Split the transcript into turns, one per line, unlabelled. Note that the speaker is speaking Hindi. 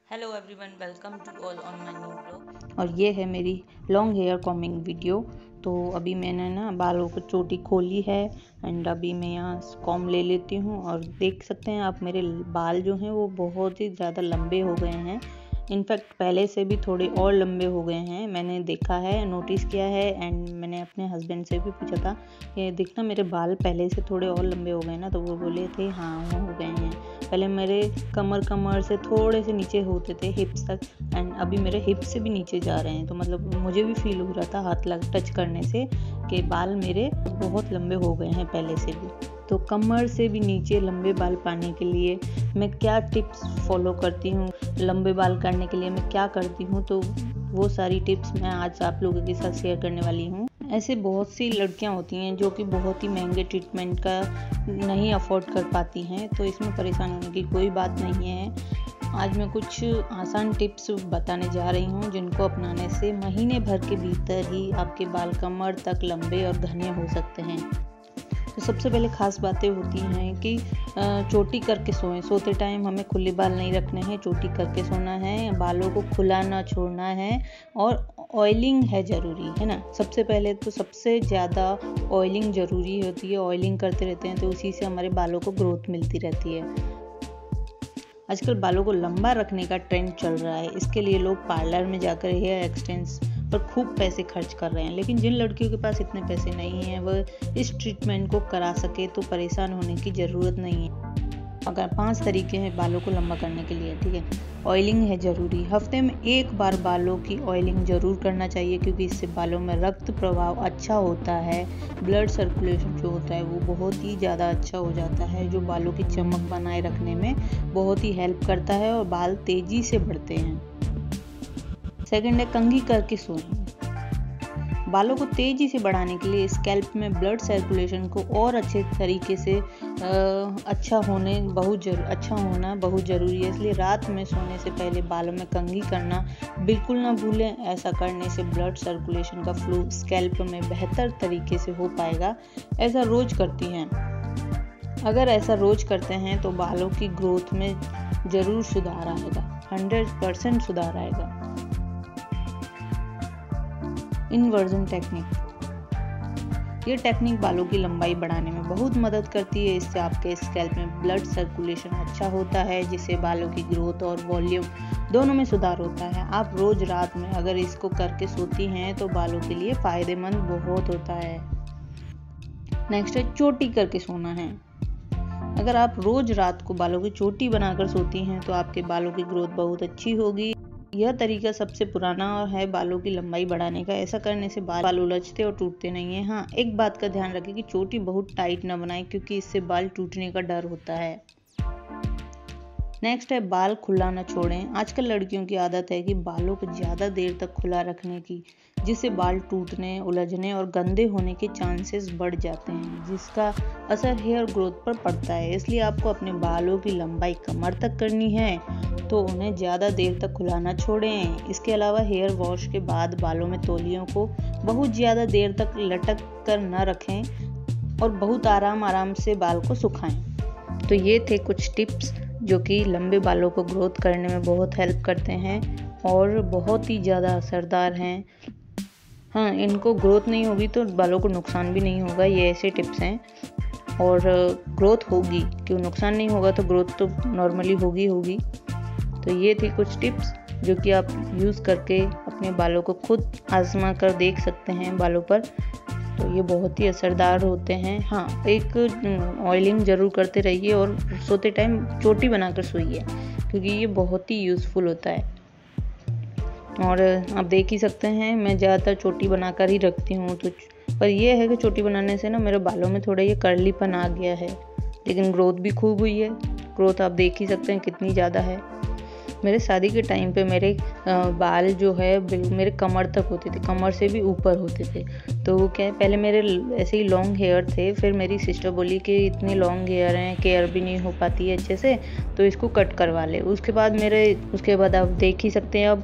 Hello everyone, welcome to all on my new blog.
और ये है मेरी लॉन्ग हेयर कॉमिंग वीडियो। तो अभी मैंने ना बालों को चोटी खोली है एंड अभी मैं यहाँ कॉम ले लेती हूँ और देख सकते हैं आप मेरे बाल जो हैं वो बहुत ही ज़्यादा लंबे हो गए हैं। इनफैक्ट पहले से भी थोड़े और लंबे हो गए हैं, मैंने देखा है, नोटिस किया है एंड मैंने अपने हस्बैंड से भी पूछा था कि देखना मेरे बाल पहले से थोड़े और लंबे हो गए ना, तो वो बोले थे हाँ वो हो गए हैं। पहले मेरे कमर से थोड़े से नीचे होते थे हिप्स तक एंड अभी मेरे हिप्स से भी नीचे जा रहे हैं। तो मतलब मुझे भी फील हो रहा था हाथ लग टच करने से कि बाल मेरे बहुत लंबे हो गए हैं पहले से भी। तो कमर से भी नीचे लंबे बाल पाने के लिए मैं क्या टिप्स फॉलो करती हूँ, लंबे बाल करने के लिए मैं क्या करती हूँ, तो वो सारी टिप्स मैं आज आप लोगों के साथ शेयर करने वाली हूँ। ऐसे बहुत सी लड़कियां होती हैं जो कि बहुत ही महंगे ट्रीटमेंट का नहीं अफोर्ड कर पाती हैं, तो इसमें परेशान होने की कोई बात नहीं है। आज मैं कुछ आसान टिप्स बताने जा रही हूँ जिनको अपनाने से महीने भर के भीतर ही आपके बाल कमर तक लंबे और घने हो सकते हैं। तो सबसे पहले खास बातें होती हैं कि चोटी करके सोएं। सोते टाइम हमें खुले बाल नहीं रखने हैं, चोटी करके सोना है, बालों को खुला ना छोड़ना है और ऑयलिंग है ज़रूरी है ना। सबसे पहले तो सबसे ज़्यादा ऑयलिंग ज़रूरी होती है, ऑयलिंग करते रहते हैं तो उसी से हमारे बालों को ग्रोथ मिलती रहती है। आजकल बालों को लंबा रखने का ट्रेंड चल रहा है, इसके लिए लोग पार्लर में जाकर हेयर एक्सटेंस पर खूब पैसे खर्च कर रहे हैं, लेकिन जिन लड़कियों के पास इतने पैसे नहीं हैं वह इस ट्रीटमेंट को करा सके तो परेशान होने की ज़रूरत नहीं है। अगर 5 तरीके हैं बालों को लंबा करने के लिए, ठीक है। ऑयलिंग है ज़रूरी, हफ्ते में एक बार बालों की ऑयलिंग ज़रूर करना चाहिए क्योंकि इससे बालों में रक्त प्रवाह अच्छा होता है, ब्लड सर्कुलेशन जो होता है वो बहुत ही ज़्यादा अच्छा हो जाता है, जो बालों की चमक बनाए रखने में बहुत ही हेल्प करता है और बाल तेज़ी से बढ़ते हैं। सेकंड है कंघी करके सोना। बालों को तेज़ी से बढ़ाने के लिए स्कैल्प में ब्लड सर्कुलेशन को और अच्छे तरीके से अच्छा होना बहुत ज़रूरी है, इसलिए रात में सोने से पहले बालों में कंघी करना बिल्कुल ना भूलें। ऐसा करने से ब्लड सर्कुलेशन का फ्लो स्कैल्प में बेहतर तरीके से हो पाएगा। ऐसा रोज करती हैं, अगर ऐसा रोज करते हैं तो बालों की ग्रोथ में ज़रूर सुधार आएगा, 100% सुधार आएगा। इन्वर्जन टेक्निक, ये टेक्निक बालों की लंबाई बढ़ाने में बहुत मदद करती है। इससे आपके स्कैल्प में ब्लड सर्कुलेशन अच्छा होता है जिससे बालों की ग्रोथ और वॉल्यूम दोनों में सुधार होता है। आप रोज रात में अगर इसको करके सोती हैं तो बालों के लिए फायदेमंद बहुत होता है। नेक्स्ट है चोटी करके सोना है। अगर आप रोज रात को बालों की चोटी बनाकर सोती हैं तो आपके बालों की ग्रोथ बहुत अच्छी होगी। यह तरीका सबसे पुराना है बालों की लंबाई बढ़ाने का। ऐसा करने से बाल उलझते और टूटते नहीं हैं। हाँ, एक बात का ध्यान रखें कि चोटी बहुत टाइट ना बनाएं क्योंकि इससे बाल टूटने का डर होता है। नेक्स्ट है बाल खुला ना छोड़ें। आजकल लड़कियों की आदत है कि बालों को ज़्यादा देर तक खुला रखने की, जिससे बाल टूटने, उलझने और गंदे होने के चांसेस बढ़ जाते हैं, जिसका असर हेयर ग्रोथ पर पड़ता है। इसलिए आपको अपने बालों की लंबाई कमर तक करनी है तो उन्हें ज़्यादा देर तक खुला ना छोड़ें। इसके अलावा हेयर वॉश के बाद बालों में तौलियों को बहुत ज़्यादा देर तक लटक कर न रखें और बहुत आराम से बाल को सुखाएं। तो ये थे कुछ टिप्स जो कि लंबे बालों को ग्रोथ करने में बहुत हेल्प करते हैं और बहुत ही ज़्यादा असरदार हैं। हाँ, इनको ग्रोथ नहीं होगी तो बालों को नुकसान भी नहीं होगा, ये ऐसे टिप्स हैं। और ग्रोथ होगी, क्यों नुकसान नहीं होगा, तो ग्रोथ तो नॉर्मली होगी। तो ये थी कुछ टिप्स जो कि आप यूज़ करके अपने बालों को खुद आजमा कर देख सकते हैं बालों पर। तो ये बहुत ही असरदार होते हैं। हाँ, एक ऑयलिंग ज़रूर करते रहिए और सोते टाइम चोटी बनाकर सोइए क्योंकि ये बहुत ही यूज़फुल होता है। और आप देख ही सकते हैं मैं ज़्यादातर चोटी बनाकर ही रखती हूँ। तो पर यह है कि चोटी बनाने से ना मेरे बालों में थोड़ा ये कर्लीपन आ गया है, लेकिन ग्रोथ भी खूब हुई है। ग्रोथ आप देख ही सकते हैं कितनी ज़्यादा है। मेरे शादी के टाइम पे मेरे बाल जो है मेरे कमर तक होते थे, कमर से भी ऊपर होते थे। तो वो क्या है, पहले मेरे ऐसे ही लॉन्ग हेयर थे, फिर मेरी सिस्टर बोली कि इतने लॉन्ग हेयर हैं, केयर भी नहीं हो पाती है अच्छे से, तो इसको कट करवा ले। उसके बाद आप देख ही सकते हैं अब